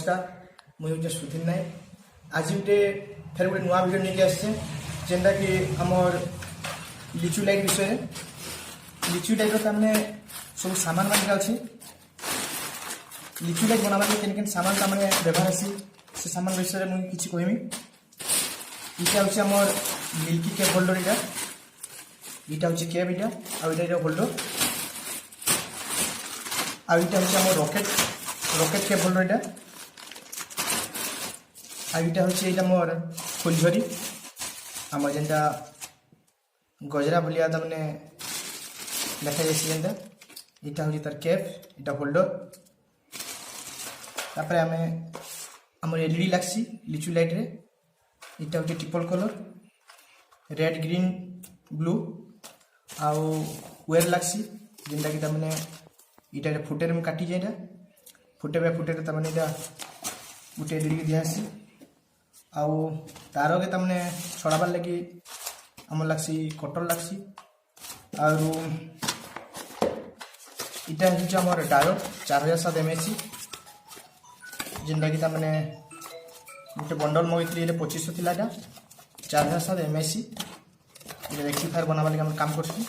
नमस्कार मुझे हूँ सुधीर नायक आज गोटे फेर गोटे नुआ भिडियो नहीं आसचे जेनटा कि आमर लिचु लाइट विषय लिचु लाइट तमाने सब सामान मान अच्छे लिचु लाइट बनाने केन केन सामान तमाने व्यवहार आसी से सामान विषय मुझे किसी कहमी इटा हूँ आमर मिल्की केक होल्डर इटा हूँ केक इटा आईटा होल्डर आईटा हूँ आम रॉकेट केक होल्डर इटा आईटा हूँ ये मोर फुलझरी आम जेनटा गजरा भलिया तमने देखा जाए जेनटा इटा हूँ तार कैप इटा होल्डर तापर आम आम एलईडी लागसी लिचु लाइट रे इटा हूँ triple colour red green blue आउ वेयर लागसी जेनटा कि तमने इटा फुटेर में काटी जाए फुटे बाय फुटे तमने इटा गोटे एलईडी दिहासी आउ तार के तमने छड़ाबार लगी आम लागसी कटर लागसी और इटा हूँ आमर डायो 4007 mAh जेनटा कि तमने गोटे बंडल मगैली 2500 थिला 4007 mAh रेक्टिफायर बनावा लगे काम करसी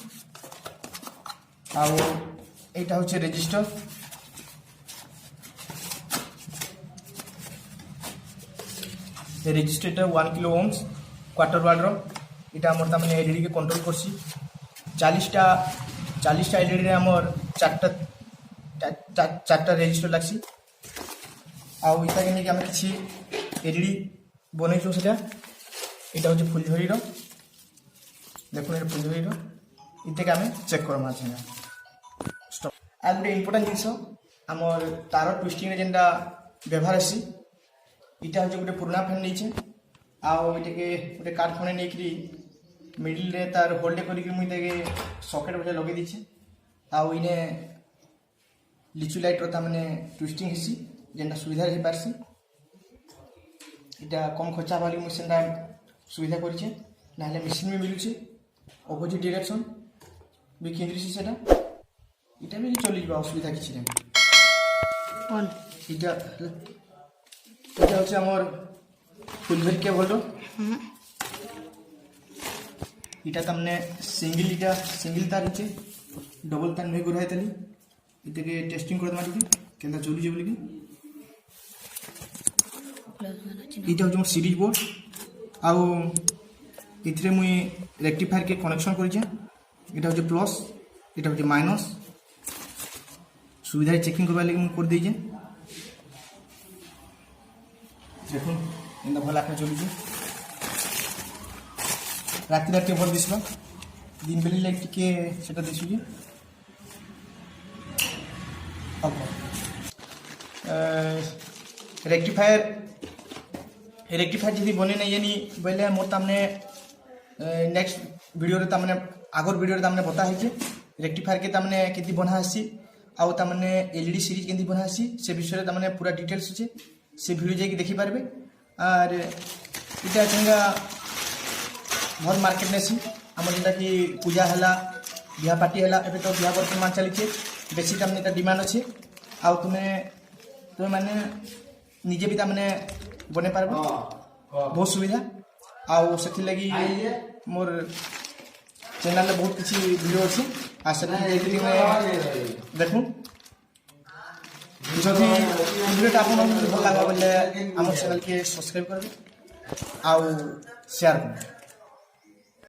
आउ एटा हूँ register register 1 kilo ohms quarter watt इटा आमर तमने एलईडी के कंट्रोल करसी 40टा एलईडी रे आमर चारटा रेजिस्टर लागसी आउ इटा के नहीं आम कि एलईडी बनईचु से इटा हूँ फुलझरी देखो ये फुलझरी इटे के आम चेक करमा स्टॉप आ गोटे इम्पोर्टाट जिनस आमर तार ट्विस्टिंग जेनटा व्यवहार आसी इटा हूँ गोटे पुराना फैन नहीं आटे गोटे कार्ड फोन नहीं मिडिल रे तार होल्ड कर सकेट बजे लगे दीचे आउ इने लिचु लाइट मैंने ट्विस्टिंग हेसी जेनटा सुविधा हो पारसी इटा कम खर्चा वाली मुझे सुविधा करे ना मेसीन भी मिलूचे अपोजिट डायरेक्शन भी केन्द्री से इटा भी चली जावा असुविधा किसी नहीं इटा इटा हूँ आमर फुलझरी के बोल इटा तमने सिंगल तार होचे डबल तार नहीं गुराई तली इटे के टेस्टिंग कर मारी केंदा चलुचे बोली इटा हूँ सीरीज बोर्ड आउ इथरे मुई रेक्टिफायर के कनेक्शन करिचे इटा हूँ प्लस इटा हूँ माइनस सुविधा चेकिंग करवा लगे मुझे कर दीजिए देखो एंता भल आखिर चलुचे राति राति भल दिसला दिन बेली लाइट टिके सेटा दिसुचे अब रेक्टिफायर जब बने नहीं जानी बोले मोर तमने नेक्स्ट वीडियो रे तमने आगर वीडियो रे तमने बता है रेक्टिफायर के तमने केती बना आसी आउ तमने एलईडी सीरीज केंदी बना आसी से विषय तमने पूरा डिटेल्स अच्छे से वीडियो जाकि देखि पारबे और इटा चंगा बहुत मार्केट में सी आम जेटा कि पूजा है बिहा पार्टी है एबे तो बिहा वर्तमान चली बेसी तमने डिमांड अच्छे आउ तुम्हें माने निजे भी तमने बने पारबे बहुत सुविधा आउ से लगी मोर चैनल में बहुत किसी वीडियो अच्छे आशा देखूँ जदि वीडियोटा आपन भल लगा बोले आम चैनल के सब्सक्राइब करेंगे आउ शेयर करेंगे।